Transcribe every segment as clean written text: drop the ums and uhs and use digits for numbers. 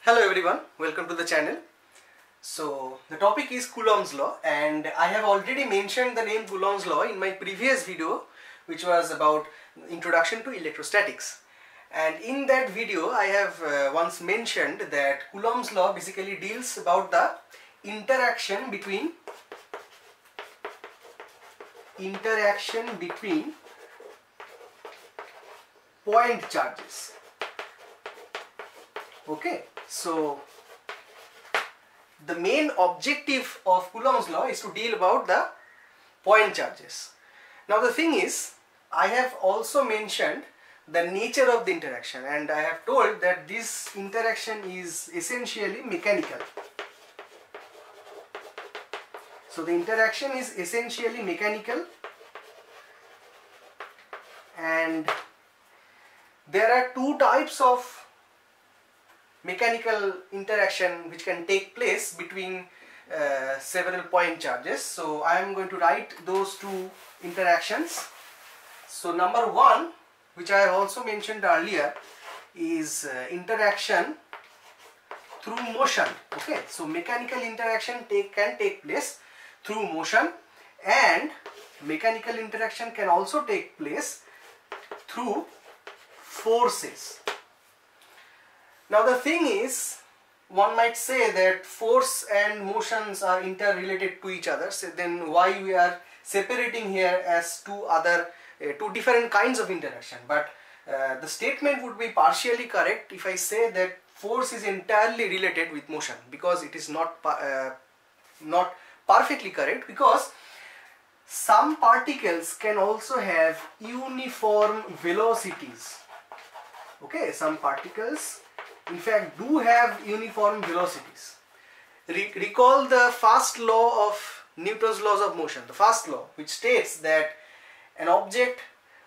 Hello everyone, welcome to the channel. So the topic is Coulomb's law, and I have already mentioned the name Coulomb's law in my previous video, which was about introduction to electrostatics. And in that video I have once mentioned that Coulomb's law basically deals about the interaction between point charges. Okay, so the main objective of Coulomb's law is to deal about the point charges. Now the thing is, I have also mentioned the nature of the interaction, and I have told that this interaction is essentially mechanical. So the interaction is essentially mechanical, and there are two types of mechanical interaction which can take place between several point charges. So I am going to write those two interactions. So number one, which I have also mentioned earlier, is interaction through motion. Okay, so mechanical interaction can take place through motion, and mechanical interaction can also take place through forces. Now the thing is, one might say that force and motions are interrelated to each other. So then why we are separating here as two different kinds of interaction? But the statement would be partially correct if I say that force is entirely related with motion, because it is not perfectly correct, because some particles can also have uniform velocities. Okay, some particles in fact do have uniform velocities. Recall the first law of Newton's laws of motion, the first law, which states that an object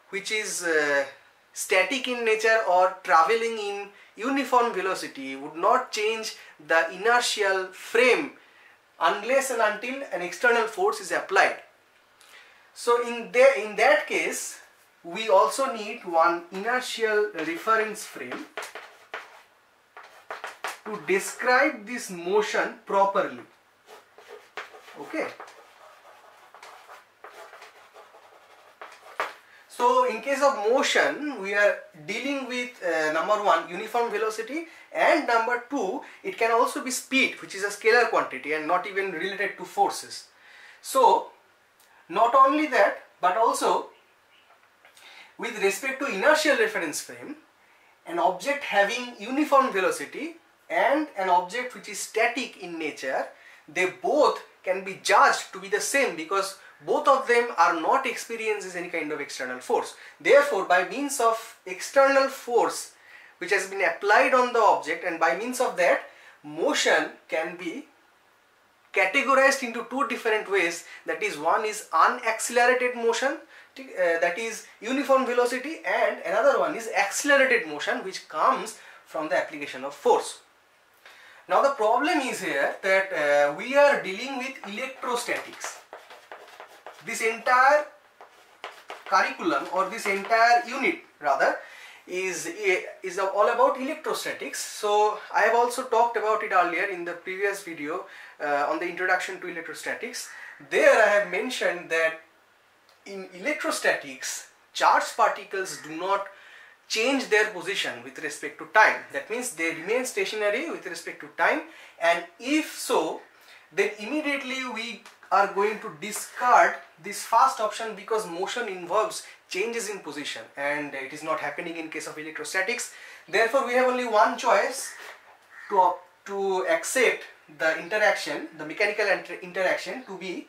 which is static in nature or traveling in uniform velocity would not change the inertial frame unless and until an external force is applied. So in that case, we also need one inertial reference frame to describe this motion properly. Okay. So in case of motion, we are dealing with number one, uniform velocity, and number two, it can also be speed, which is a scalar quantity and not even related to forces. So not only that, but also with respect to inertial reference frame, an object having uniform velocity and an object which is static in nature, they both can be judged to be the same, because both of them are not experiencing any kind of external force. Therefore, by means of external force which has been applied on the object, and by means of that, motion can be categorized into two different ways. That is, one is unaccelerated motion, that is uniform velocity, and another one is accelerated motion, which comes from the application of force. Now the problem is here that we are dealing with electrostatics. This entire curriculum, or this entire unit rather, is all about electrostatics. So I have also talked about it earlier in the previous video on the introduction to electrostatics. There I have mentioned that in electrostatics, charged particles do not change their position with respect to time. That means they remain stationary with respect to time, and if so, then immediately we are going to discard this first option, because motion involves changes in position, and it is not happening in case of electrostatics. Therefore we have only one choice to accept the interaction, the mechanical interaction, to be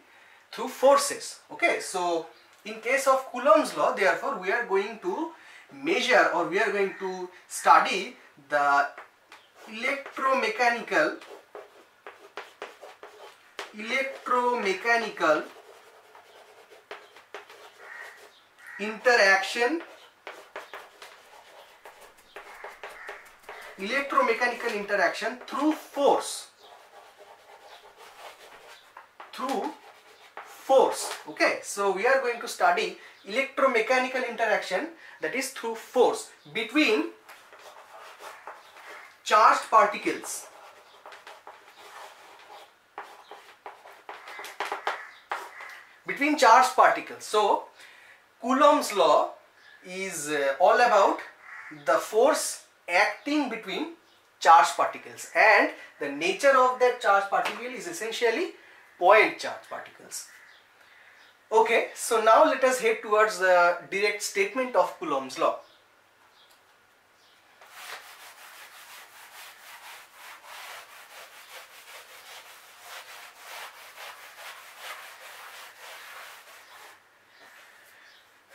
through forces. Okay, so in case of Coulomb's law, therefore we are going to measure, or we are going to study the electromechanical interaction through force. Okay, so we are going to study electromechanical interaction, that is through force, between charged particles. Between charged particles. So Coulomb's law is all about the force acting between charged particles, and the nature of that charged particle is essentially point charge particles. Okay, so now let us head towards the direct statement of Coulomb's law.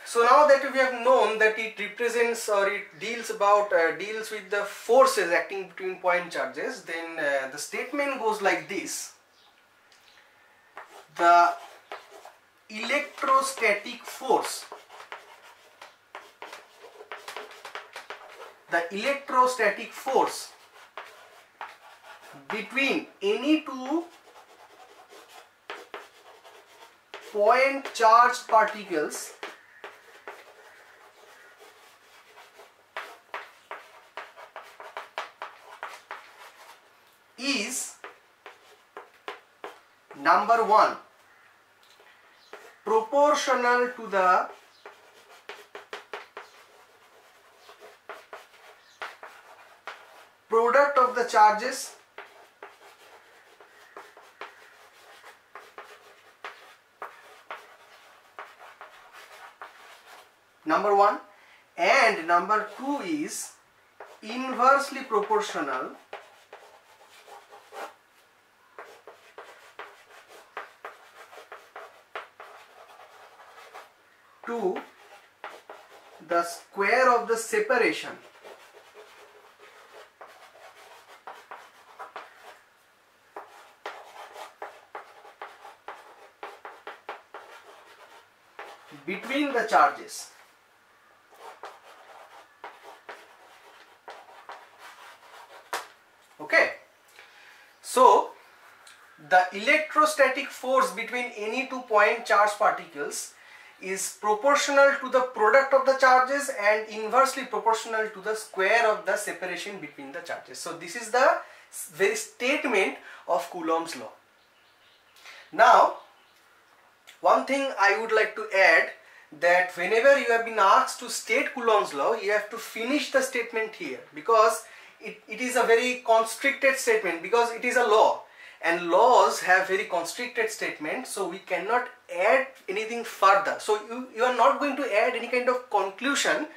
So now that we have known that it represents, or it deals with the forces acting between point charges, then the statement goes like this: the electrostatic force between any two point charged particles is, number one, proportional to the product of the charges number one, and number two is inversely proportional to the square of the separation between the charges. Okay, so the electrostatic force between any two point charge particles is proportional to the product of the charges and inversely proportional to the square of the separation between the charges. So this is the very statement of Coulomb's law. Now, one thing I would like to add, that whenever you have been asked to state Coulomb's law, you have to finish the statement here, because it is a very constricted statement, because it is a law. And laws have very constricted statements, so we cannot add anything further. So you are not going to add any kind of conclusion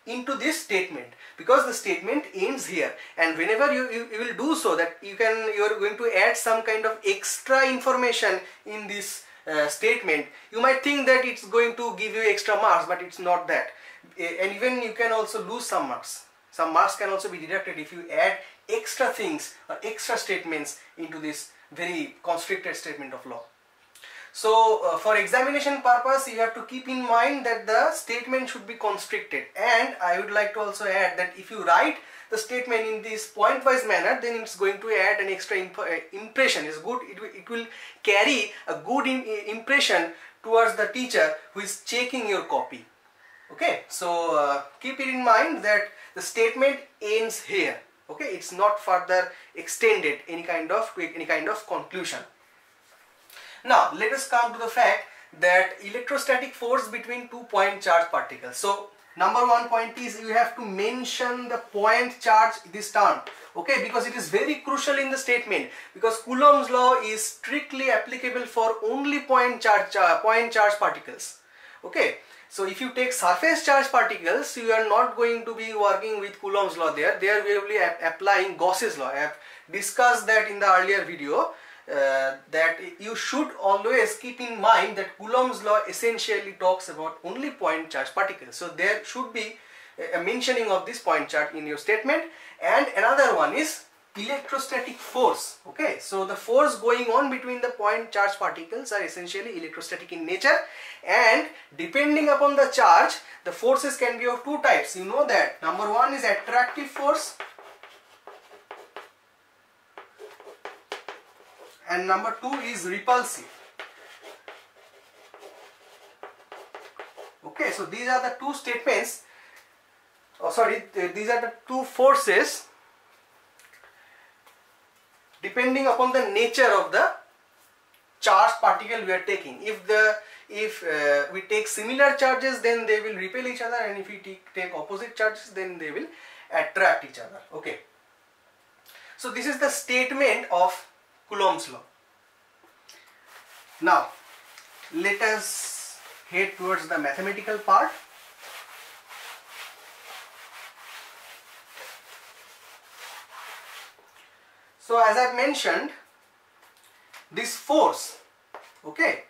into this statement, because the statement ends here. And whenever you will do so, that you are going to add some kind of extra information in this statement, you might think that it's going to give you extra marks, but it's not that. And even you can also lose some marks. Some marks can also be deducted if you add extra things or extra statements into this very constricted statement of law. So for examination purpose, you have to keep in mind that the statement should be constricted. And I would like to also add that if you write the statement in this point-wise manner, then it's going to add an extra impression. It's good. It will carry a good impression towards the teacher who is checking your copy. Okay, so keep it in mind that the statement ends here. Okay, it's not further extended any kind of conclusion. Now let us come to the fact that electrostatic force between two point charge particles. So number one point is you have to mention the point charge, this term. Okay, because it is very crucial in the statement, because Coulomb's law is strictly applicable for only point charge particles. Okay, so if you take surface charge particles, you are not going to be working with Coulomb's law there. There we will be applying Gauss's law. I have discussed that in the earlier video, that you should always keep in mind that Coulomb's law essentially talks about only point charge particles. So there should be a mentioning of this point charge in your statement. And another one is electrostatic force. Okay, so the force going on between the point charge particles are essentially electrostatic in nature, and depending upon the charge, the forces can be of two types. You know that. Number one is attractive force, and number two is repulsive. Okay, so these are the two statements, these are the two forces depending upon the nature of the charged particle we are taking. If we take similar charges, then they will repel each other, and if we take opposite charges, then they will attract each other. Okay. So this is the statement of Coulomb's law. Now let us head towards the mathematical part. So as I mentioned, this force, okay,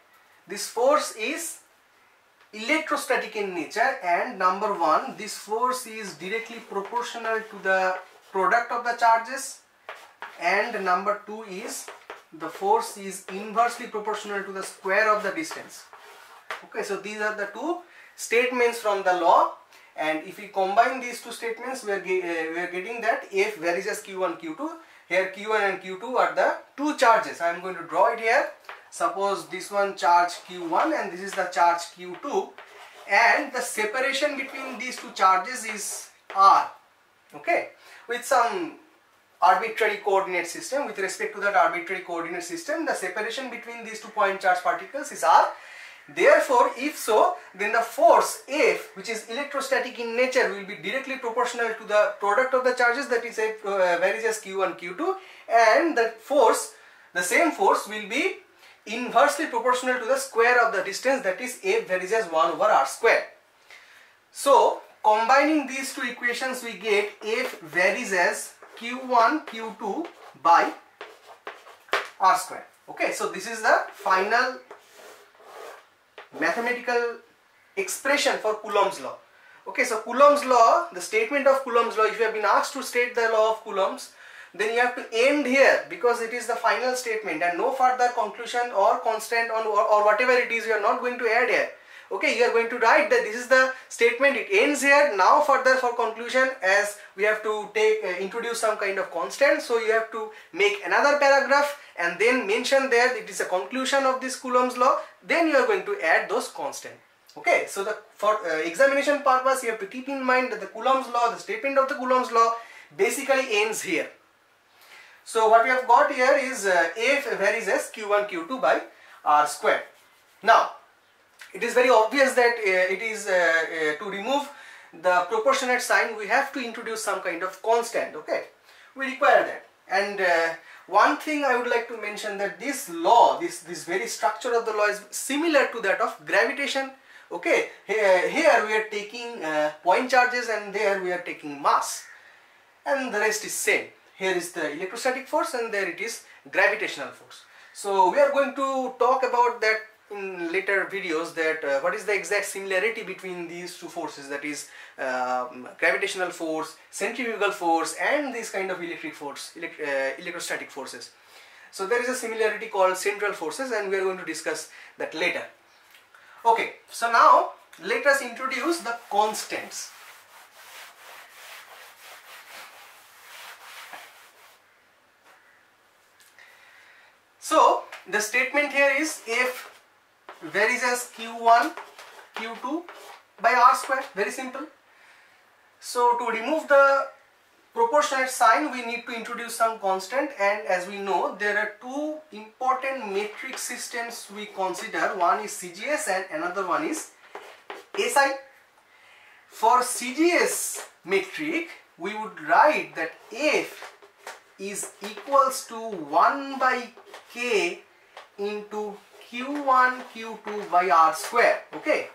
this force is electrostatic in nature, and number one, this force is directly proportional to the product of the charges, and number two is the force is inversely proportional to the square of the distance. Okay, so these are the two statements from the law, and if we combine these two statements, we are getting that F varies as Q1, Q2. Here Q1 and Q2 are the two charges. I am going to draw it here. Suppose this one charge Q1 and this is the charge Q2, and the separation between these two charges is R. Okay, with some arbitrary coordinate system. With respect to that arbitrary coordinate system, the separation between these two point charge particles is R. Therefore, if so, then the force F, which is electrostatic in nature, will be directly proportional to the product of the charges, that is F varies as Q1, Q2, and the force, the same force, will be inversely proportional to the square of the distance, that is F varies as 1 over R square. So combining these two equations, we get F varies as Q1 Q2 by R square. Okay, so this is the final mathematical expression for Coulomb's law. Okay, so Coulomb's law, the statement of Coulomb's law, if you have been asked to state the law of Coulomb's, then you have to end here, because it is the final statement and no further conclusion or constant or whatever it is, you are not going to add here. Okay, you are going to write that this is the statement, it ends here. Now further for conclusion, as we have to introduce some kind of constant, so you have to make another paragraph and then mention there it is a conclusion of this Coulomb's law, then you are going to add those constants. Okay, so for examination purpose, you have to keep in mind that the Coulomb's law, the statement of the Coulomb's law basically ends here. So what we have got here is F varies as Q1 Q2 by R square. Now it is very obvious that it is to remove the proportionate sign, we have to introduce some kind of constant. Okay, we require that. And one thing I would like to mention, that this law, this very structure of the law is similar to that of gravitation. Okay, here we are taking point charges and there we are taking mass, and the rest is same. Here is the electrostatic force and there it is gravitational force. So we are going to talk about that in later videos, that what is the exact similarity between these two forces, that is gravitational force, centrifugal force, and this kind of electric force, electrostatic forces. So there is a similarity called central forces, and we are going to discuss that later. Okay, so now let us introduce the constants. So the statement here is F varies as Q1 Q2 by R square. Very simple. So to remove the proportionate sign, we need to introduce some constant, and as we know, there are two important metric systems we consider. One is CGS and another one is SI. For CGS metric, we would write that F is equals to 1 by K into Q1 Q2 by R square. Okay,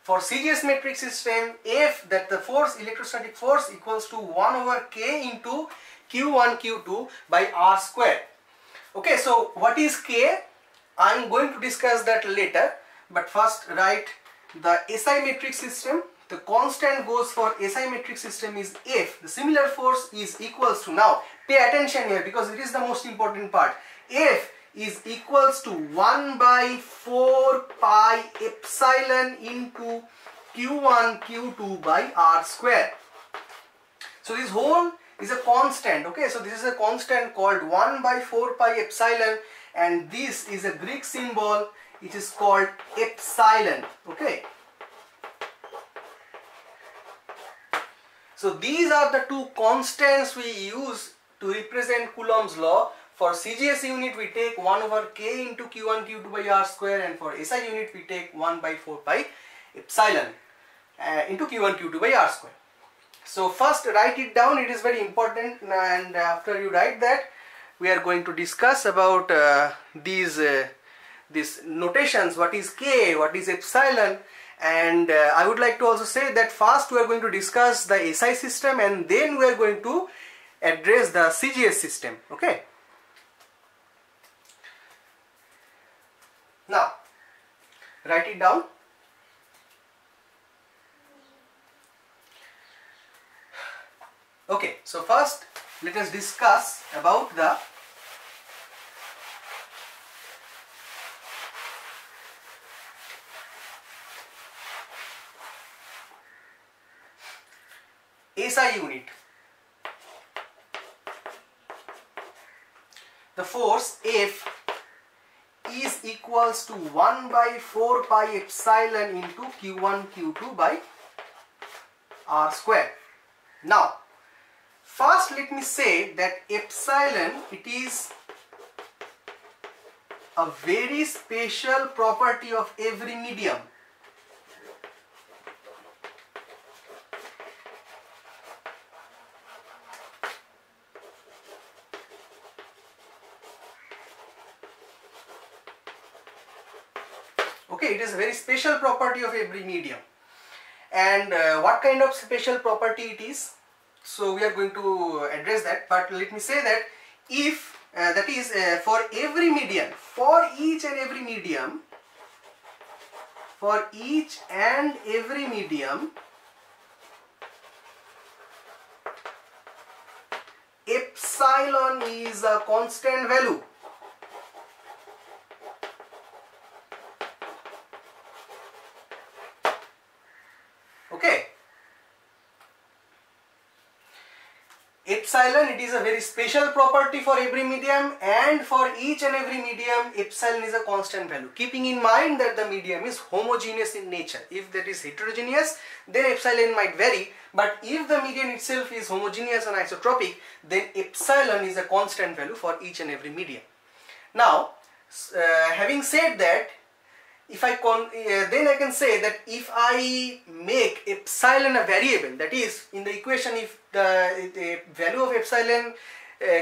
for CGS metric system, F, that the force, electrostatic force, equals to 1 over K into Q1 Q2 by R square. Okay, so what is K? I am going to discuss that later, but first write the SI metric system. The constant goes for SI metric system is F. The similar force is equals to, now pay attention here because it is the most important part. F is equals to 1 by 4 pi epsilon into Q1 Q2 by R square. So this whole is a constant. Okay, so this is a constant called 1 by 4 pi epsilon, and this is a Greek symbol. It is called epsilon. Okay, so these are the two constants we use to represent Coulomb's law For CGS unit we take 1 over K into Q1 Q2 by R square, and for SI unit we take 1 by 4 pi epsilon into Q1 Q2 by R square. So first write it down, it is very important, and after you write that we are going to discuss about these notations, what is K, what is epsilon, and I would like to also say that first we are going to discuss the SI system and then we are going to address the CGS system. Okay. Now write it down. Okay, so first let us discuss about the SI unit. The force F is equals to 1 by 4 pi epsilon into Q1 Q2 by R square. Now first let me say that epsilon, it is a very special property of every medium. Okay, it is a very special property of every medium. And what kind of special property it is? So we are going to address that, but let me say that if that is for every medium, for each and every medium, epsilon is a constant value. Okay. Epsilon, it is a very special property for every medium, and for each and every medium epsilon is a constant value, keeping in mind that the medium is homogeneous in nature. If that is heterogeneous, then epsilon might vary, but if the medium itself is homogeneous and isotropic, then epsilon is a constant value for each and every medium. Now having said that, if I then I can say that if I make epsilon a variable, that is in the equation, if the value of epsilon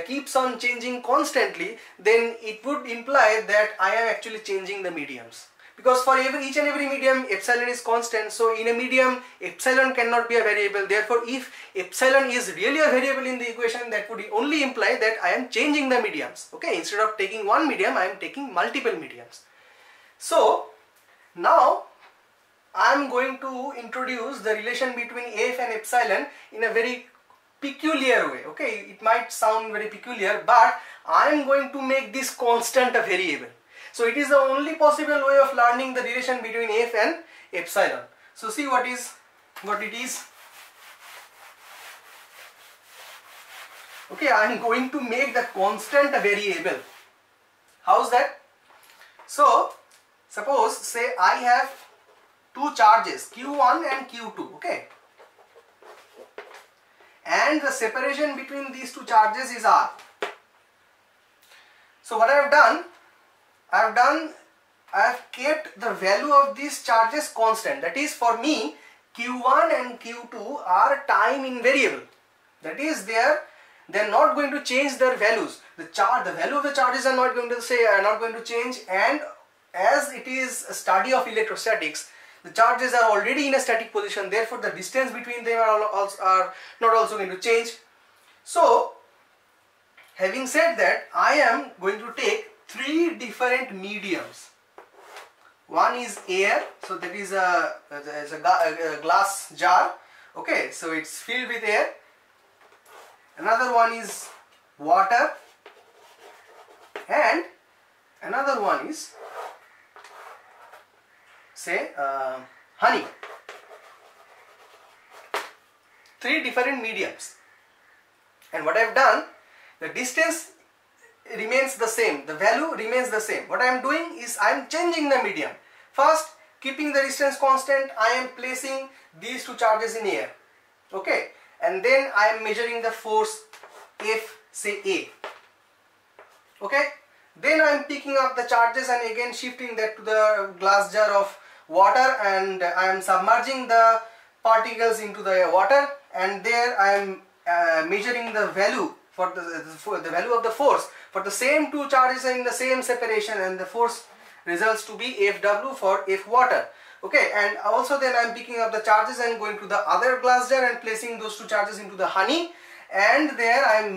keeps on changing constantly, then it would imply that I am actually changing the mediums, because for each and every medium epsilon is constant. So in a medium epsilon cannot be a variable. Therefore if epsilon is really a variable in the equation, that would only imply that I am changing the mediums. Okay, instead of taking one medium I am taking multiple mediums. So now I am going to introduce the relation between F and epsilon in a very peculiar way. Okay, it might sound very peculiar, but I am going to make this constant a variable. So it is the only possible way of learning the relation between F and epsilon. So see what it is. Okay, I am going to make the constant a variable. How's that? So suppose, say I have two charges Q1 and Q2, okay, and the separation between these two charges is R. So what I have done, I have kept the value of these charges constant. That is, for me Q1 and Q2 are time invariable. That is, they are not going to change their values. The value of the charges are not going to change, and as it is a study of electrostatics, the charges are already in a static position, therefore the distance between them are not also going to change. So having said that, I am going to take three different mediums. One is air, so that is a glass jar, okay, so it's filled with air. Another one is water, and another one is, say, honey. Three different mediums, and what I have done, the distance remains the same, the value remains the same. What I am doing is I am changing the medium. First, keeping the distance constant, I am placing these two charges in air, okay, and then I am measuring the force F, say A. Okay, then I am picking up the charges and again shifting that to the glass jar of water, and I am submerging the particles into the water, and there I am measuring the value for the value of the force for the same two charges in the same separation, and the force results to be Fw for F water. Okay, and also then I am picking up the charges and going to the other glass jar and placing those two charges into the honey, and there I am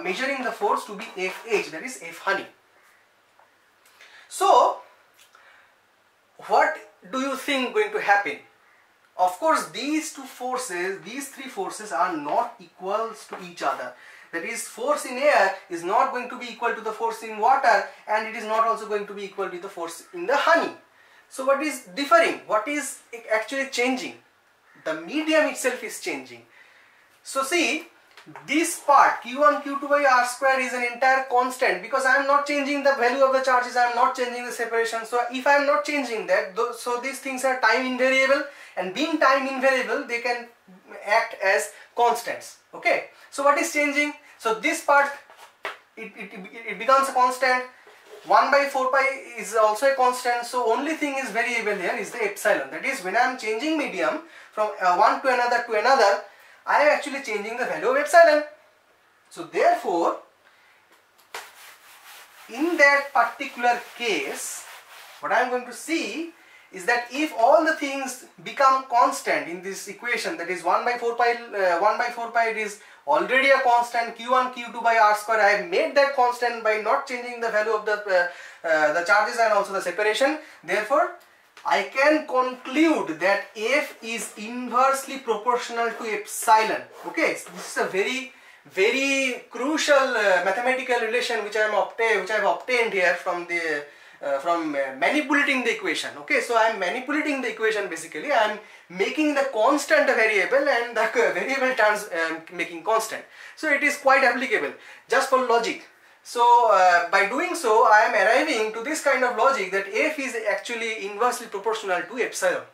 measuring the force to be Fh, that is F honey. So what do you think going to happen? Of course, these two forces, these three forces are not equals to each other. That is, force in air is not going to be equal to the force in water, and it is not also going to be equal to the force in the honey. So what is differing? What is actually changing? The medium itself is changing. So see, this part Q1 Q2 by R square is an entire constant, because I am not changing the value of the charges, I am not changing the separation. So if I am not changing that, so these things are time invariable, and being time invariable, they can act as constants. Okay, so what is changing? So this part, it becomes a constant. 1 by 4 pi is also a constant, so only thing is variable here is the epsilon. That is, when I am changing medium from one to another, I am actually changing the value of epsilon. So therefore, in that particular case, what I am going to see is that if all the things become constant in this equation, that is 1 by 4 pi, it is already a constant. Q1 Q2 by R square, I have made that constant by not changing the value of the charges and also the separation. Therefore, I can conclude that F is inversely proportional to epsilon. Okay, so this is a very crucial mathematical relation which I have obtained here from the manipulating the equation. Okay, so I am manipulating the equation. Basically, I am making the constant a variable and the variable terms making constant. So it is quite applicable just for logic. So by doing so, I am arriving to this kind of logic that F is actually inversely proportional to epsilon.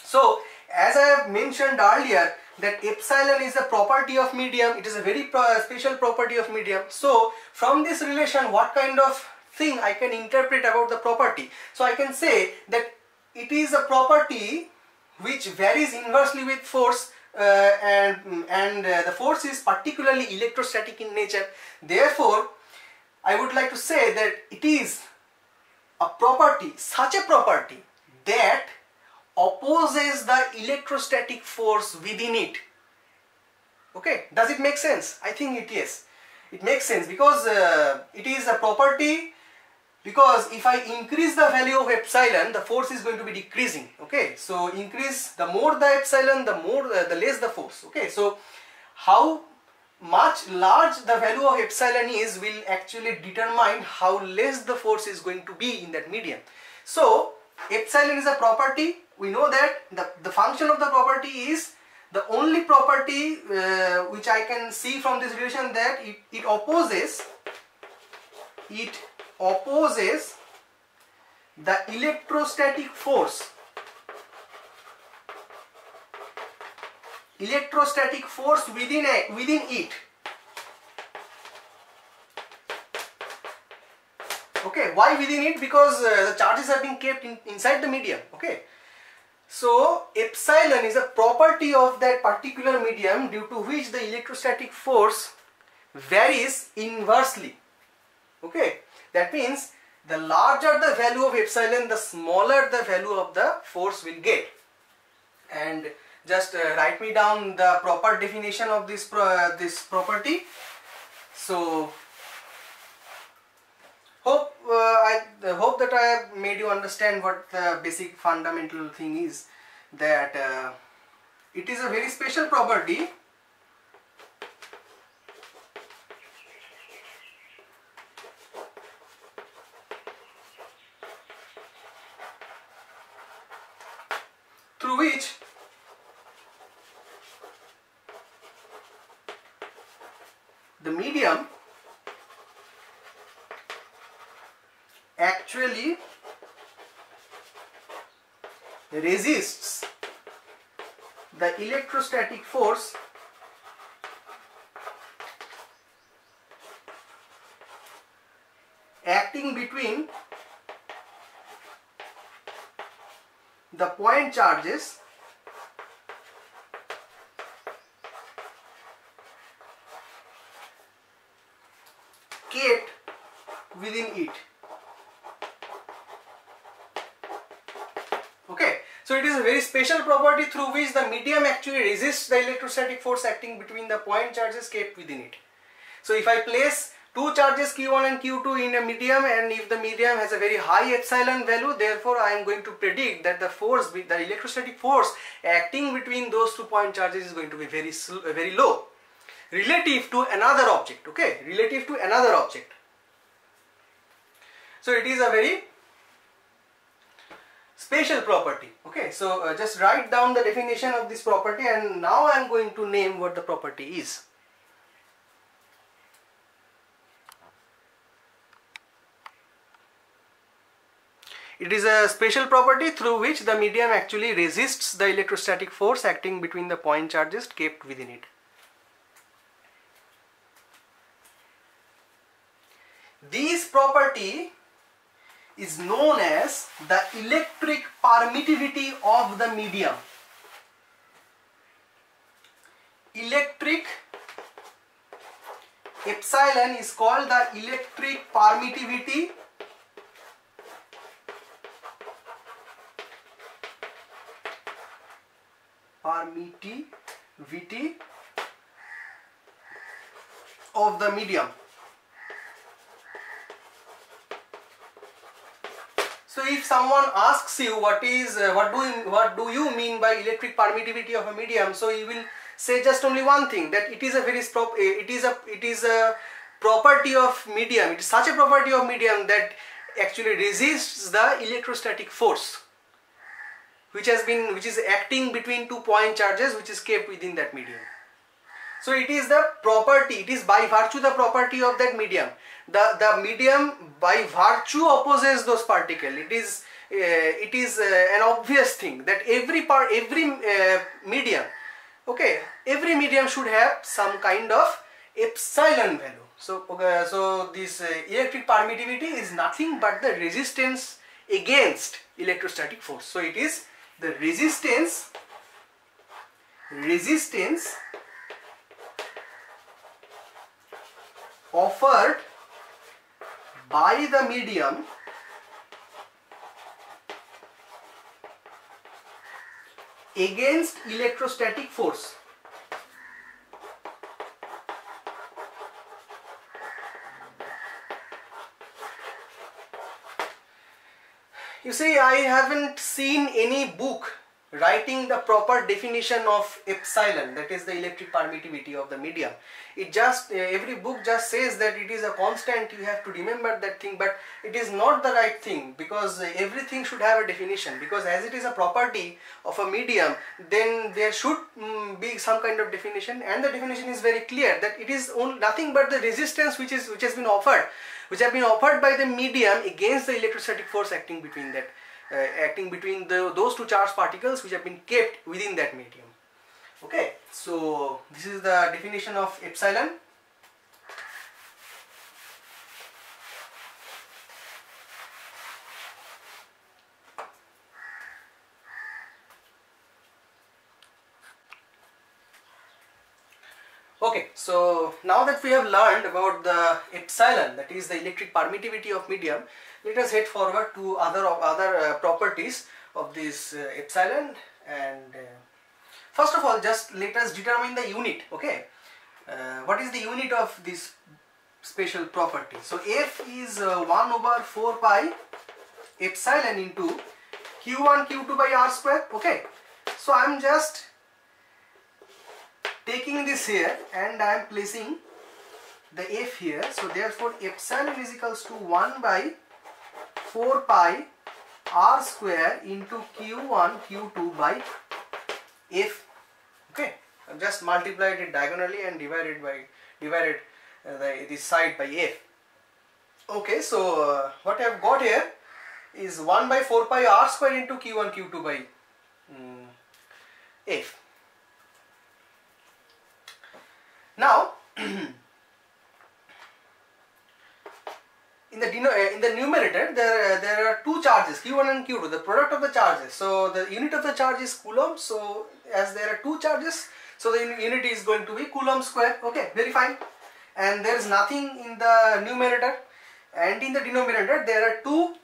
So as I have mentioned earlier, that epsilon is a property of medium. It is a very special property of medium. So from this relation, what kind of thing I can interpret about the property? So I can say that it is a property which varies inversely with force, and the force is particularly electrostatic in nature. Therefore, I would like to say that it is a property, such a property that opposes the electrostatic force within it. Okay, does it make sense? I think it is. It makes sense because it is a property. Because if I increase the value of epsilon, the force is going to be decreasing. Okay, so increase, the more the epsilon, the less the force. Okay, so how much large the value of epsilon is will actually determine how less the force is going to be in that medium. So epsilon is a property. We know that the function of the property is the only property which I can see from this relation, that it opposes the electrostatic force within it. Okay, why within it? Because the charges are being kept inside the medium. Okay, so epsilon is a property of that particular medium due to which the electrostatic force varies inversely. Okay, that means the larger the value of epsilon, the smaller the value of the force will get. And just write me down the proper definition of this property. So I hope that I have made you understand what the basic fundamental thing is, that it is a very special property through which the medium actually resists the electrostatic force acting between the point charges kept within it. Okay, so it is a very special property through which the medium actually resists the electrostatic force acting between the point charges kept within it. So if I place two charges Q1 and Q2 in a medium, and if the medium has a very high epsilon value, therefore I am going to predict that the force, the electrostatic force acting between those two point charges is going to be very low relative to another object. Okay, relative to another object. So it is a very special property. Okay, so just write down the definition of this property, and now I am going to name what the property is. It is a special property through which the medium actually resists the electrostatic force acting between the point charges kept within it. This property is known as the electric permittivity of the medium. Electric epsilon is called the electric permittivity of the medium. So if someone asks you what do you mean by electric permittivity of a medium, so you will say just only one thing, that it is a property of medium. It is such a property of medium that actually resists the electrostatic force which is acting between two point charges which is kept within that medium. So it is the property, it is by virtue the property of that medium. The medium by virtue opposes those particles. It is an obvious thing that every medium, okay, every medium should have some kind of epsilon value. So this electric permittivity is nothing but the resistance against electrostatic force. So it is the resistance offered by the medium against electrostatic force. You see, I haven't seen any book writing the proper definition of epsilon, that is the electric permittivity of the medium. It just every book just says that it is a constant, you have to remember that thing, but it is not the right thing, because everything should have a definition, because as it is a property of a medium, then there should be some kind of definition, and the definition is very clear that it is nothing but the resistance which have been offered by the medium against the electrostatic force acting between that those two charged particles which have been kept within that medium. Okay, so this is the definition of epsilon. Okay, so now that we have learned about the epsilon, that is the electric permittivity of medium, let us head forward to other properties of this epsilon. And first of all, just let us determine the unit. Okay, what is the unit of this special property? So F is 1 over 4 pi epsilon into Q1 Q2 by R square. Okay, so I am just taking this here and I am placing the F here. So therefore epsilon is equals to 1 by 4 pi R square into Q1 Q2 by F. Okay, I've just multiplied it diagonally and divided this side by F. Okay, so what I've got here is 1 by 4 pi R square into Q1 Q2 by F. Now in in the numerator there are two charges, Q1 and Q2, the product of the charges. So the unit of the charge is coulomb. So as there are two charges, so the unit is going to be coulomb square. Okay, very fine. And there is nothing in the numerator, and in the denominator there are two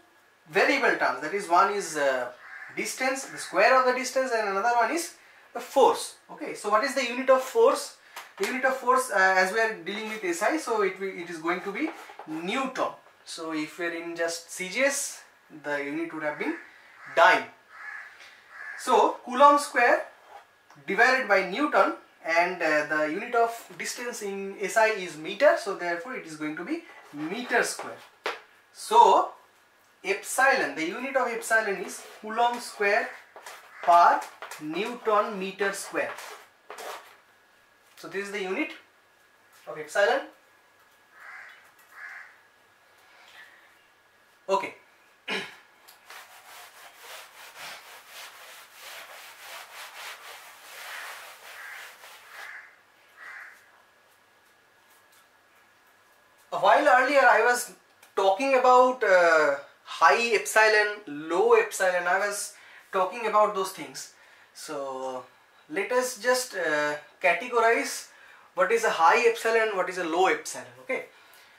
variable terms. That is, one is distance, the square of the distance, and another one is the force. Okay, so what is the unit of force? The unit of force, as we are dealing with SI, so it is going to be Newton. So if we are in just CGS, the unit would have been dyne. So coulomb square divided by Newton, and the unit of distance in SI is meter, so therefore it is going to be meter square. So epsilon, the unit of epsilon is coulomb square per Newton meter square. So this is the unit of epsilon. Okay. A while earlier I was talking about high epsilon, low epsilon. I was talking about those things. So let us just categorize what is a high epsilon, what is a low epsilon. Okay.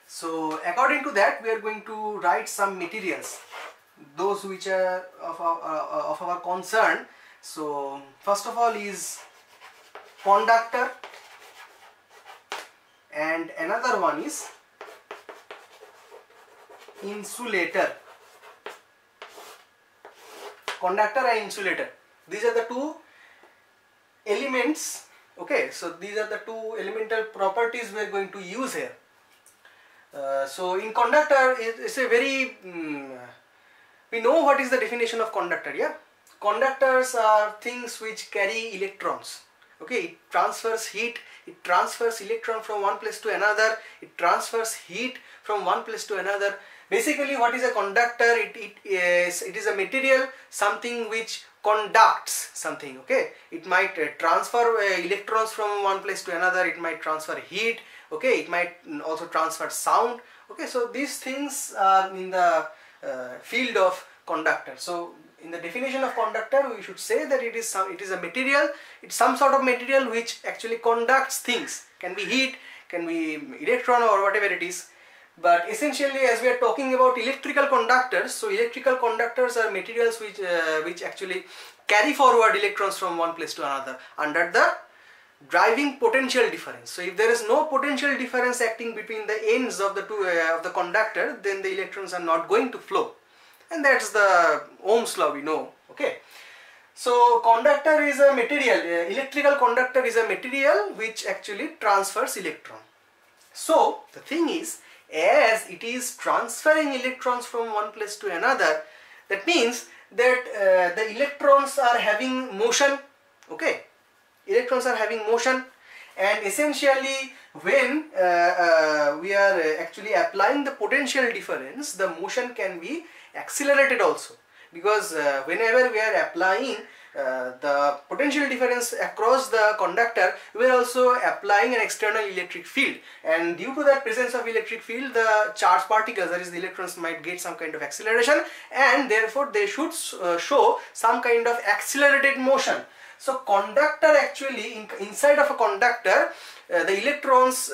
So according to that, we are going to write some materials, those which are of our concern. So first of all is conductor, and another one is insulator. Conductor and insulator, these are the two elements. Okay, so these are the two elemental properties we are going to use here. So in conductor, it's a very we know what is the definition of conductor. Yeah, conductors are things which carry electrons. Okay, it transfers heat, it transfers electron from one place to another, it transfers heat from one place to another. Basically, what is a conductor? It is a material, something which conducts something. Okay, it might transfer electrons from one place to another, it might transfer heat. Okay, it might also transfer sound. Okay, so these things are in the field of conductor. So in the definition of conductor, we should say that it is a material, it's some sort of material which actually conducts things. Can be heat, can be electron, or whatever it is. But essentially, as we are talking about electrical conductors, so electrical conductors are materials which actually carry forward electrons from one place to another under the driving potential difference. So if there is no potential difference acting between the ends of the two of the conductor, then the electrons are not going to flow, and that's the Ohm's law we know. Okay, so conductor is a material, electrical conductor is a material which actually transfers electron. So the thing is, as it is transferring electrons from one place to another, that means that the electrons are having motion. Okay, electrons are having motion, and essentially when we are actually applying the potential difference, the motion can be accelerated also, because whenever we are applying the potential difference across the conductor, we are also applying an external electric field, and due to that presence of electric field, the charged particles, that is the electrons, might get some kind of acceleration, and therefore they should show some kind of accelerated motion. So conductor, actually inside of a conductor, the electrons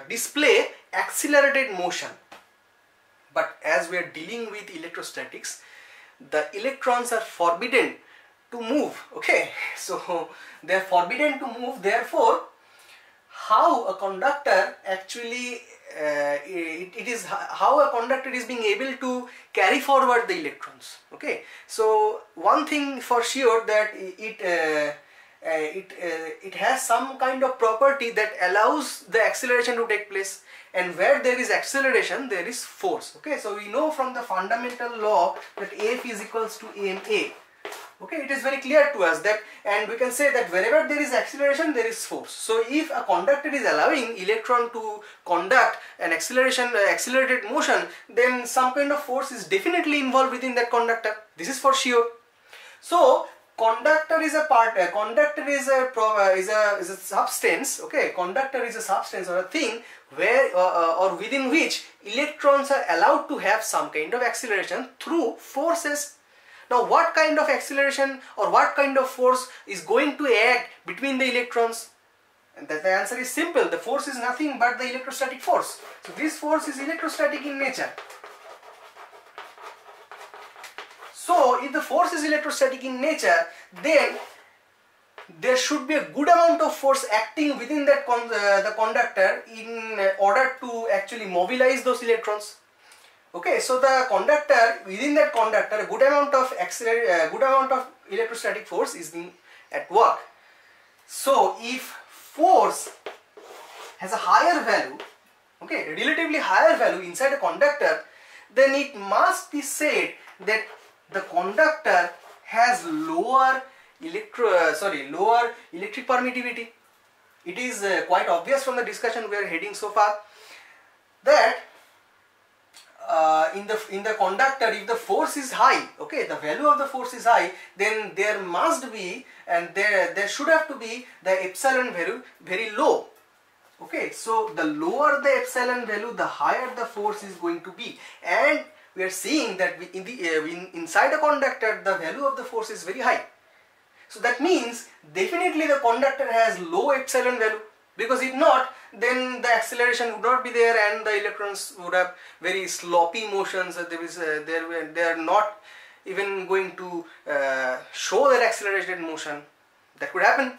display accelerated motion. But as we are dealing with electrostatics, the electrons are forbidden to move. Okay, so they are forbidden to move. Therefore, how a conductor actually how a conductor is being able to carry forward the electrons. Okay, so one thing for sure, that it has some kind of property that allows the acceleration to take place, and where there is acceleration, there is force. Okay, so we know from the fundamental law that F is equals to ma. Okay, it is very clear to us that, and we can say that wherever there is acceleration, there is force. So if a conductor is allowing electron to conduct an accelerated motion, then some kind of force is definitely involved within that conductor. This is for sure. So conductor is a part. Conductor is a substance. Okay, conductor is a substance or a thing where or within which electrons are allowed to have some kind of acceleration through forces. Now, what kind of acceleration or what kind of force is going to act between the electrons? And the answer is simple. The force is nothing but the electrostatic force. So this force is electrostatic in nature. So if the force is electrostatic in nature, then there should be a good amount of force acting within that the conductor in order to actually mobilize those electrons. Okay, so the conductor, within that conductor, a good amount of electrostatic force is at work. So if force has a higher value, okay, relatively higher value inside a conductor, then it must be said that the conductor has lower electric permittivity. It is quite obvious from the discussion we are heading so far that in the conductor, if the force is high, okay, the value of the force is high, then there must be and there should have to be the epsilon value very low. Okay, so the lower the epsilon value, the higher the force is going to be, and we are seeing that inside a conductor the value of the force is very high. So that means definitely the conductor has low epsilon value, because if not, then the acceleration would not be there and the electrons would have very sloppy motions. They are not even going to show their accelerated motion. That could happen,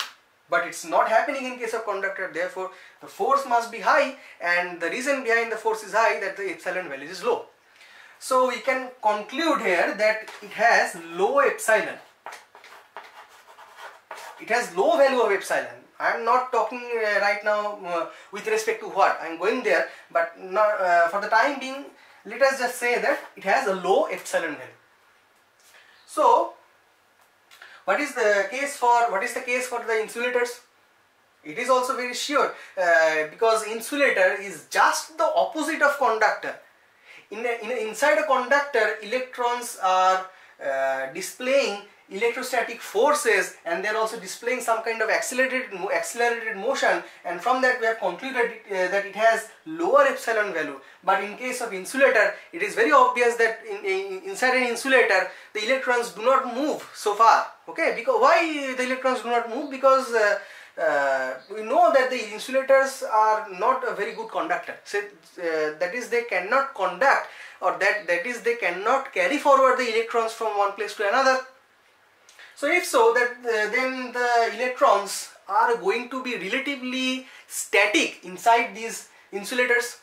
but it's not happening in case of conductor. Therefore the force must be high, and the reason behind the force is high, that the epsilon value is low. So we can conclude here that it has low epsilon. It has low value of epsilon. I am not talking right now with respect to what I am going there, but not, for the time being, let us just say that it has a low epsilon value. So what is the case for the insulators? It is also very sure, because insulator is just the opposite of conductor. Inside a conductor, electrons are displaying electrostatic forces, and they are also displaying some kind of accelerated motion, and from that we have concluded that it has lower epsilon value. But in case of insulator, it is very obvious that inside an insulator the electrons do not move so far. Okay, because why the electrons do not move? Because we know that the insulators are not a very good conductor. So that is, they cannot conduct, or that is, they cannot carry forward the electrons from one place to another. So if so, that then the electrons are going to be relatively static inside these insulators,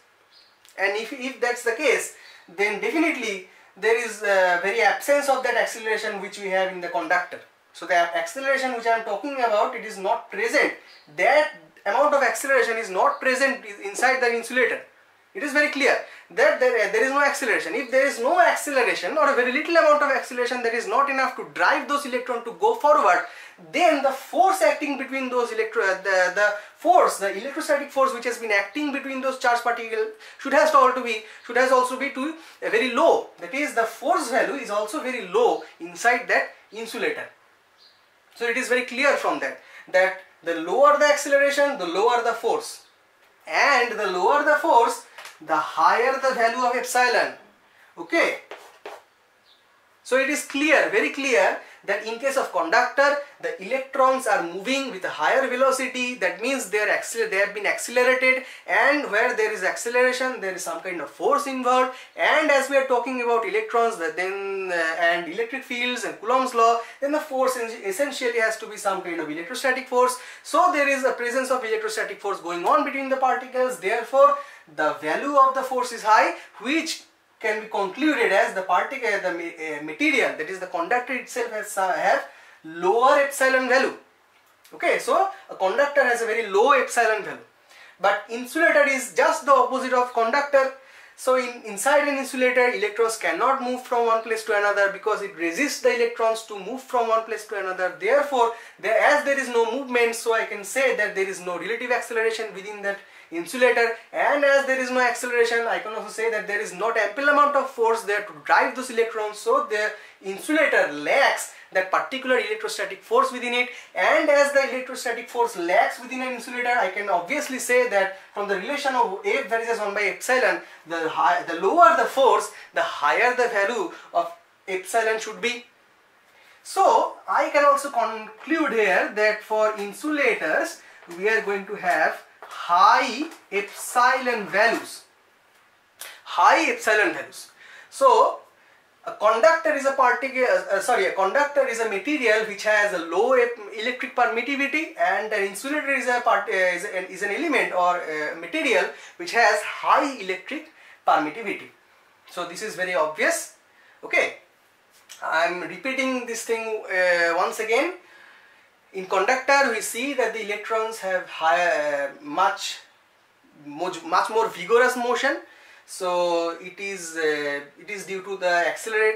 and if that's the case, then definitely there is a very absence of that acceleration which we have in the conductor. So the acceleration which I am talking about, it is not present. That amount of acceleration is not present inside the insulator. It is very clear that there is no acceleration. If there is no acceleration, or a very little amount of acceleration that is not enough to drive those electrons to go forward, then the force acting between those the electrostatic force which has been acting between those charged particles should also be to a very low. That is, the force value is also very low inside that insulator. So it is very clear from that the lower the acceleration, the lower the force, and the lower the force, the higher the value of epsilon. Okay, so it is clear, very clear, that in case of conductor, the electrons are moving with a higher velocity. That means they have been accelerated, and where there is acceleration, there is some kind of force involved. And as we are talking about electrons, and electric fields and Coulomb's law, then the force essentially has to be some kind of electrostatic force. So there is a presence of electrostatic force going on between the particles. Therefore the value of the force is high, which can be concluded as the material, that is the conductor itself, have lower epsilon value. Okay, so a conductor has a very low epsilon value, but insulator is just the opposite of conductor. So inside an insulator, electrons cannot move from one place to another because it resists the electrons to move from one place to another. Therefore, as there is no movement, so I can say that there is no relative acceleration within that insulator, and as there is no acceleration, I can also say that there is not ample amount of force there to drive those electrons. So the insulator lacks that particular electrostatic force within it, and as the electrostatic force lacks within an insulator, I can obviously say that from the relation of F versus 1 by epsilon, the lower the force, the higher the value of epsilon should be. So I can also conclude here that for insulators we are going to have high epsilon values. High epsilon values. So a conductor is a a conductor is a material which has a low electric permittivity, and an insulator is an element or a material which has high electric permittivity. So this is very obvious. Okay, I am repeating this thing once again. In conductor we see that the electrons have much more vigorous motion. So it is due to the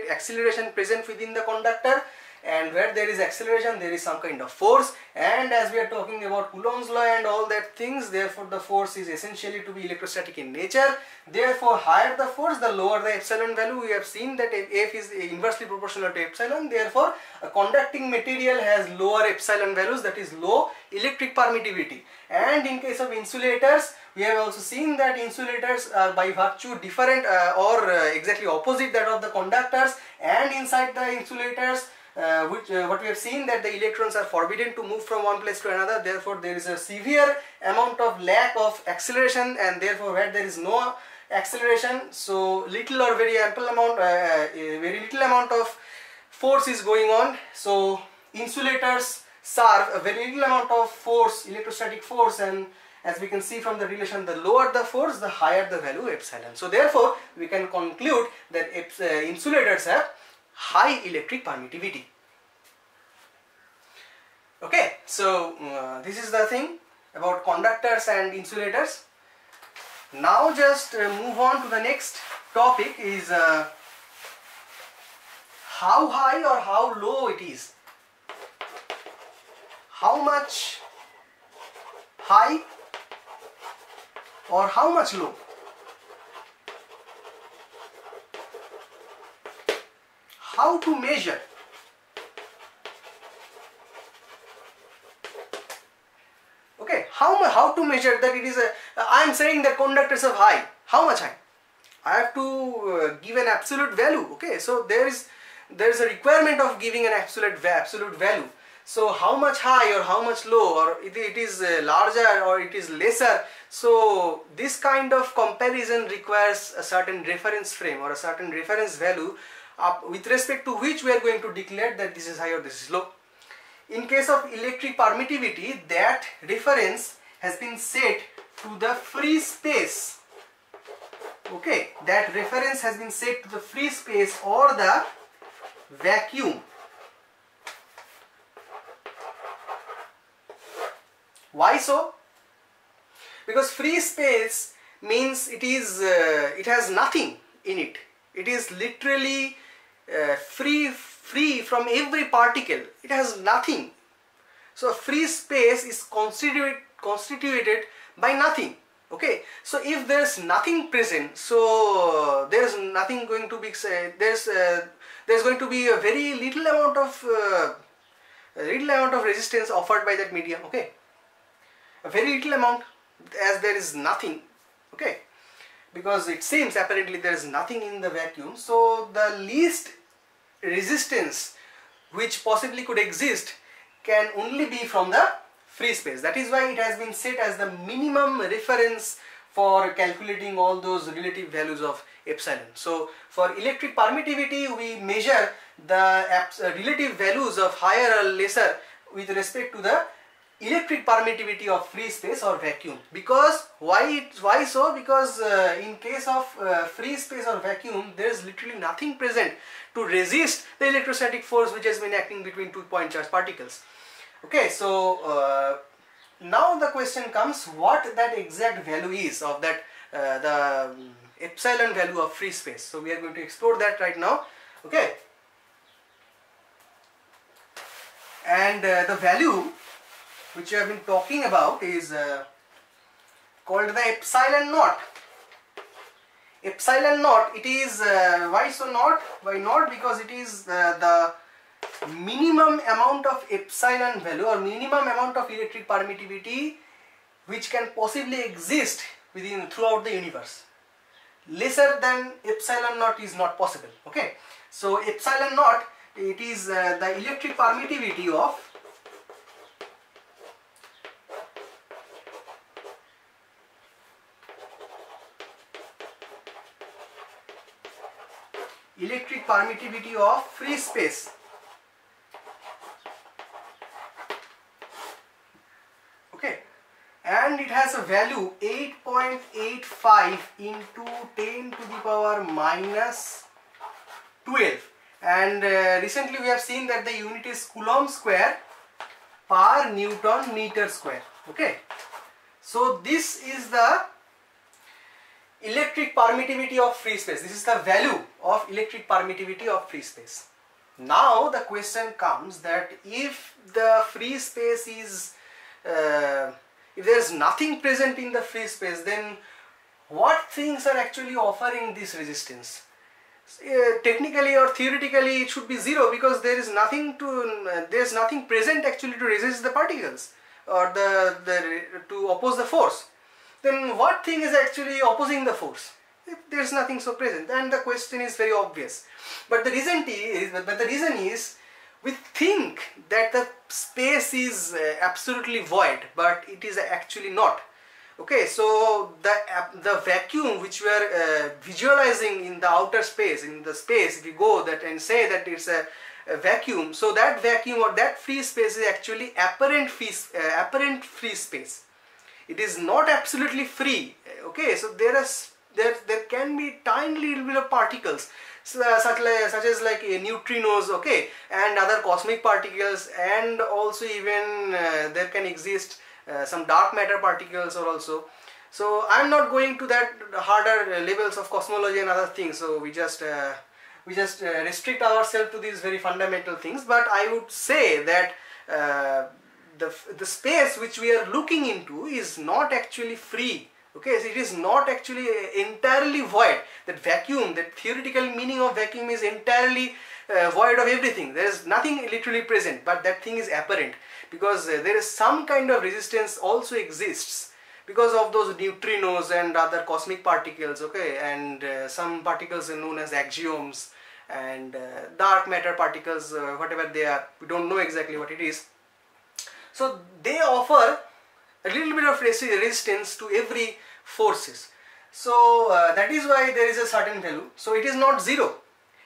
acceleration present within the conductor, and where there is acceleration there is some kind of force, and as we are talking about Coulomb's law and all that things, therefore the force is essentially to be electrostatic in nature. Therefore higher the force, the lower the epsilon value. We have seen that F is inversely proportional to epsilon. Therefore a conducting material has lower epsilon values, that is low electric permittivity. And in case of insulators, we have also seen that insulators are by virtue different or exactly opposite that of the conductors, and inside the insulators what we have seen that the electrons are forbidden to move from one place to another. Therefore there is a severe amount of lack of acceleration, and therefore where there is no acceleration, so little or very ample amount very little amount of force is going on. So insulators serve a very little amount of force, electrostatic force, and as we can see from the relation, the lower the force, the higher the value epsilon. So therefore we can conclude that insulators have high electric permittivity. Okay, so this is the thing about conductors and insulators. Now just move on to the next topic, is how high or how low it is. How much high or how much low? How to measure? Okay, how to measure that it is a, I am saying that conductors are high. How much high? I have to give an absolute value. Okay, so there is a requirement of giving an absolute value. So how much high or how much low, or it is larger or it is lesser. So this kind of comparison requires a certain reference frame or a certain reference value with respect to which we are going to declare that this is high or this is low. In case of electric permittivity, that reference has been set to the free space. Okay, that reference has been set to the free space or the vacuum. Why so? Because free space means it has nothing in it. It is literally free from every particle. It has nothing. So free space is constituted by nothing. Okay, so if there is nothing present, so there is nothing going to be there's going to be a very little amount of resistance offered by that medium. Okay, a very little amount, as there is nothing. Okay, because it seems apparently there is nothing in the vacuum, so the least resistance which possibly could exist can only be from the free space. That is why it has been set as the minimum reference for calculating all those relative values of epsilon. So for electric permittivity we measure the relative values of higher or lesser with respect to the electric permittivity of free space or vacuum. Because why so? Because in case of free space or vacuum, there is literally nothing present to resist the electrostatic force which has been acting between 2 point charge particles. Okay, so now the question comes, what that exact value is of that the epsilon value of free space. So we are going to explore that right now. Okay, and the value which we have been talking about is called the epsilon naught. Epsilon naught, it is why so naught? Why naught? Because it is the minimum amount of epsilon value or minimum amount of electric permittivity which can possibly exist throughout the universe. Lesser than epsilon naught is not possible. Okay, so epsilon naught, it is the electric permittivity of free space. Okay, and it has a value 8.85 into 10 to the power minus 12, and recently we have seen that the unit is Coulomb square per Newton meter square. Okay, so this is the electric permittivity of free space. This is the value of electric permittivity of free space. Now the question comes that if the free space is if there is nothing present in the free space, then what things are actually offering this resistance? Technically or theoretically it should be zero, because there is nothing present actually to resist the particles or to oppose the force. Then what thing is actually opposing the force? If there is nothing so present, then the question is very obvious. But the reason is we think that the space is absolutely void, but it is actually not. Okay, so the vacuum which we are visualizing in the outer space, in the space, if you go that and say that it's a vacuum, so that vacuum or that free space is actually apparent free space. It is not absolutely free. Okay, so there can be tiny little bit of particles, such as like neutrinos, okay, and other cosmic particles, and also even there can exist some dark matter particles or also. So I am not going to that harder levels of cosmology and other things. So we just restrict ourselves to these very fundamental things. But I would say that the space which we are looking into is not actually free. Okay, so it is not actually entirely void. That vacuum, that theoretical meaning of vacuum is entirely void of everything. There is nothing literally present, but that thing is apparent, because there is some kind of resistance also exists because of those neutrinos and other cosmic particles, okay, and some particles are known as axioms, and dark matter particles, whatever they are, we don't know exactly what it is. So they offer a little bit of resistance to every forces. So that is why there is a certain value. So it is not zero.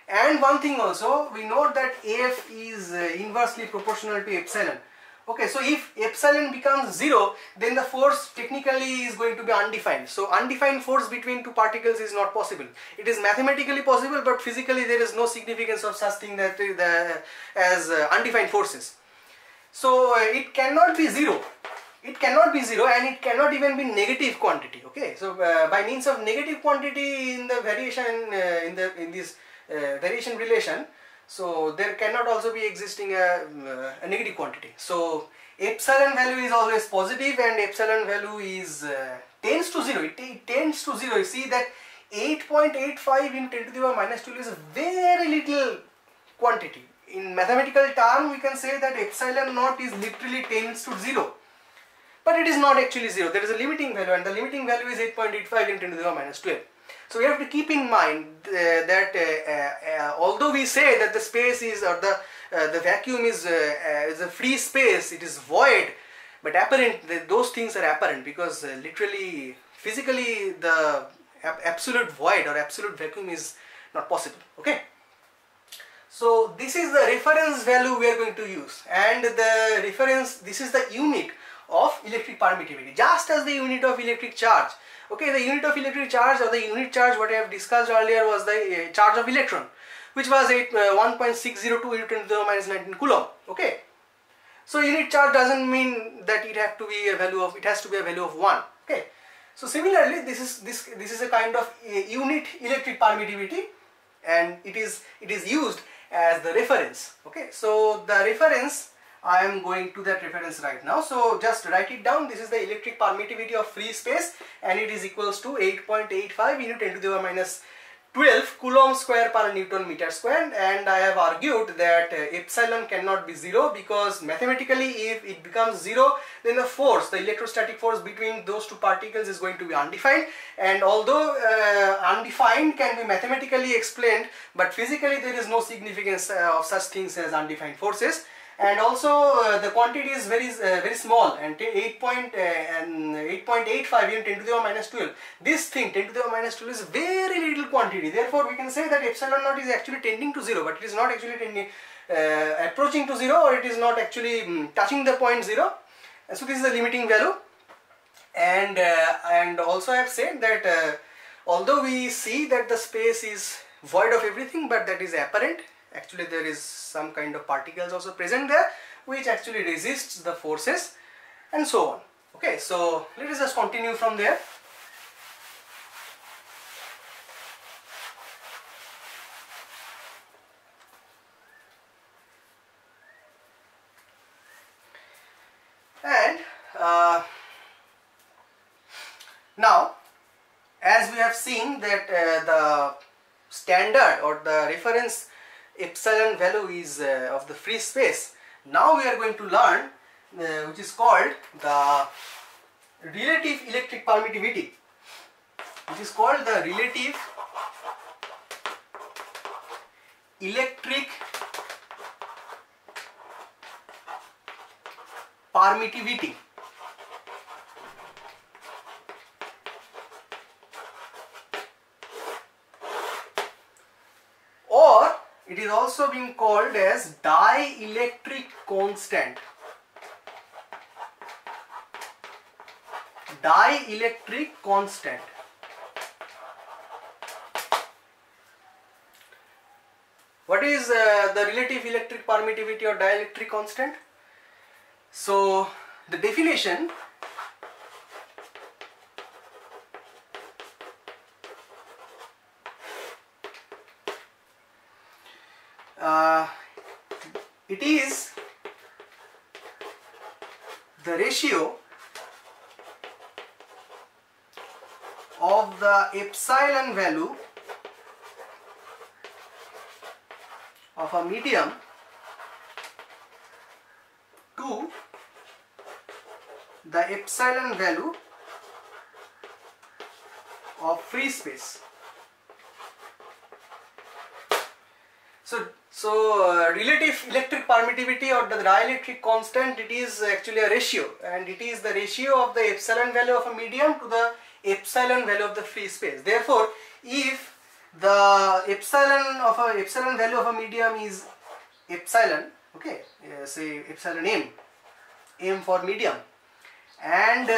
And one thing also, we know that F is inversely proportional to epsilon. Okay, so if epsilon becomes zero, then the force technically is going to be undefined. So undefined force between two particles is not possible. It is mathematically possible, but physically there is no significance of such thing that as undefined forces. So it cannot be zero. It cannot be zero, and it cannot even be negative quantity. Okay, so by means of negative quantity in the variation in this variation relation, so there cannot also be existing a negative quantity. So epsilon value is always positive, and epsilon value is tends to zero. It tends to zero. You see that 8.85 in 10 to the power minus 12 is a very little quantity. In mathematical term, we can say that epsilon naught is literally tends to zero. But it is not actually zero. There is a limiting value, and the limiting value is 8.85 in 10 to the power minus 12. So we have to keep in mind that although we say that the space is, or the vacuum is a free space, it is void, but apparent, those things are apparent, because literally, physically, the absolute void or absolute vacuum is not possible. Okay. So this is the reference value we are going to use, and the reference, this is the unit of electric permittivity, just as the unit of electric charge. Okay, the unit of electric charge, or the unit charge what I have discussed earlier, was the charge of electron, which was 1.602 into 10 to the power minus 19 coulomb. Okay, so unit charge doesn't mean that it has to be a value of, it has to be a value of 1. Okay, so similarly this is a kind of unit electric permittivity, and it is used as the reference. Okay, so the reference, I am going to that reference right now. So just write it down. This is the electric permittivity of free space, and it is equals to 8.85 into 10 to the power minus 12 coulomb square per Newton meter square, and I have argued that epsilon cannot be 0 because mathematically if it becomes 0 then the force, the electrostatic force between those two particles is going to be undefined, and although undefined can be mathematically explained, but physically there is no significance of such things as undefined forces. And also the quantity is very small, and 8.85 in 10 to the power minus 12. This thing 10 to the power minus 12 is very little quantity. Therefore, we can say that epsilon naught is actually tending to 0, but it is not actually tending approaching to 0, or it is not actually touching the point 0. So this is the limiting value. And also I have said that although we see that the space is void of everything, but that is apparent. Actually there is some kind of particles also present there which actually resists the forces, and so on. Okay, so let us just continue from there. And now as we have seen that the standard or the reference epsilon value is of the free space, now we are going to learn which is called the relative electric permittivity, which is called the relative electric permittivity. Or it is also being called as dielectric constant. Dielectric constant. What is the relative electric permittivity or dielectric constant? So the definition it is the ratio of the epsilon value of a medium to the epsilon value of free space. So relative electric permittivity or the dielectric constant, it is actually a ratio, and it is the ratio of the epsilon value of a medium to the epsilon value of the free space. Therefore, if the epsilon value of a medium is epsilon, okay, say epsilon m for medium, and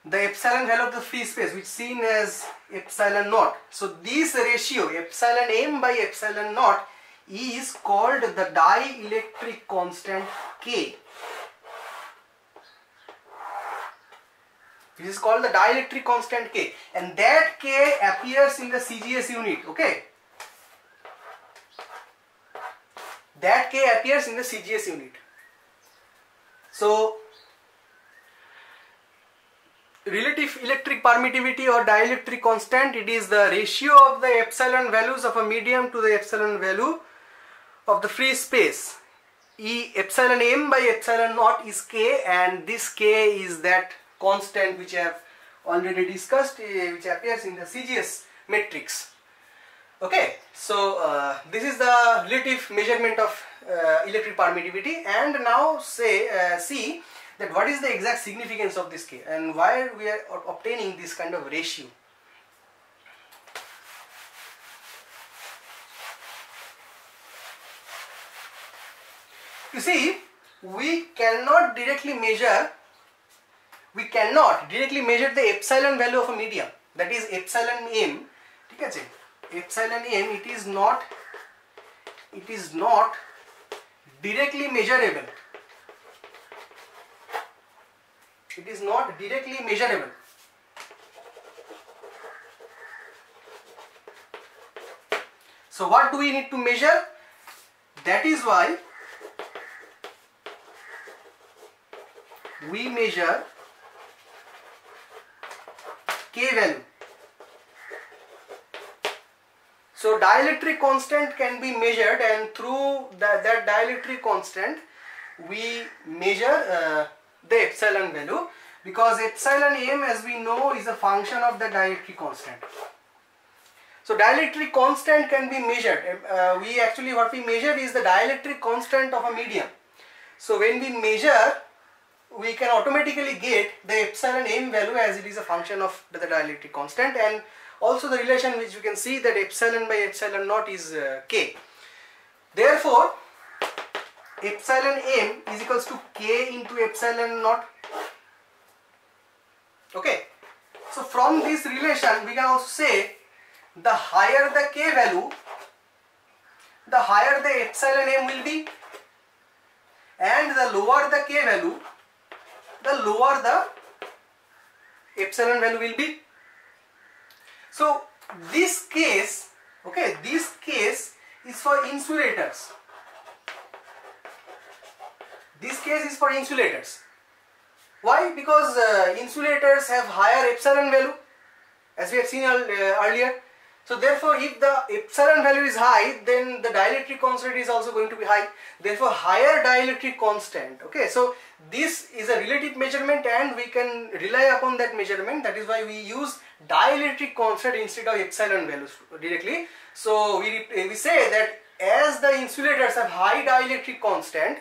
the epsilon value of the free space which is seen as epsilon naught. So this ratio epsilon m by epsilon naught is called the dielectric constant K. This is called the dielectric constant K, and that K appears in the CGS unit. Okay, that K appears in the CGS unit. So relative electric permittivity or dielectric constant, it is the ratio of the epsilon values of a medium to the epsilon value of the free space. Epsilon m by epsilon naught is K, and this K is that constant which I have already discussed, which appears in the CGS matrix. Okay, so this is the relative measurement of electric permittivity, and now see that what is the exact significance of this K and why we are obtaining this kind of ratio. You see, we cannot directly measure the epsilon value of a medium, that is epsilon m. Epsilon m, it is not directly measurable. It is not directly measurable. So what do we need to measure? That is why we measure K value. So dielectric constant can be measured, and through that dielectric constant we measure the epsilon value, because epsilon m, as we know, is a function of the dielectric constant. So dielectric constant can be measured. What we measured is the dielectric constant of a medium. So when we measure, we can automatically get the epsilon m value, as it is a function of the dielectric constant, and also the relation which you can see, that epsilon by epsilon naught is k. Therefore epsilon m is equals to k into epsilon naught. Okay, so from this relation we can also say the higher the k value, the higher the epsilon m will be, and the lower the k value, the lower the epsilon value will be. So this case, okay, this case is for insulators. This case is for insulators. Why? Because insulators have higher epsilon value, as we have seen earlier. So therefore, if the epsilon value is high, then the dielectric constant is also going to be high. Therefore, higher dielectric constant. Okay, so this is a relative measurement, and we can rely upon that measurement. That is why we use dielectric constant instead of epsilon values directly. So we say that as the insulators have high dielectric constant,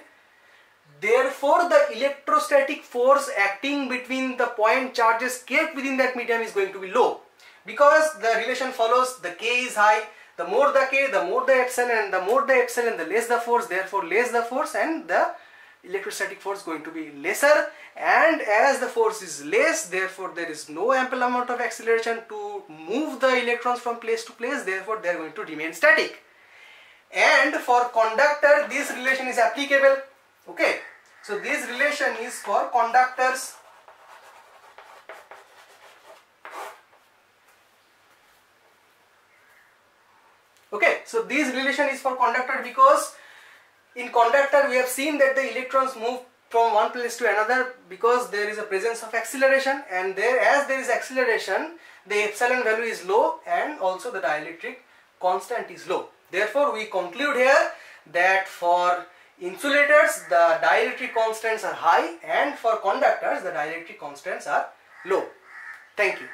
therefore the electrostatic force acting between the point charges kept within that medium is going to be low, because the relation follows the k is high. The more the k, the more the epsilon, and the more the epsilon, the less the force. Therefore less the force, and the electrostatic force going to be lesser. And as the force is less, therefore there is no ample amount of acceleration to move the electrons from place to place. Therefore they are going to remain static. And for conductor, this relation is applicable. Okay, so this relation is for conductors. Okay, so this relation is for conductor, because in conductor we have seen that the electrons move from one place to another because there is a presence of acceleration, and as there is acceleration, the epsilon value is low, and also the dielectric constant is low. Therefore we conclude here that for insulators the dielectric constants are high, and for conductors the dielectric constants are low. Thank you.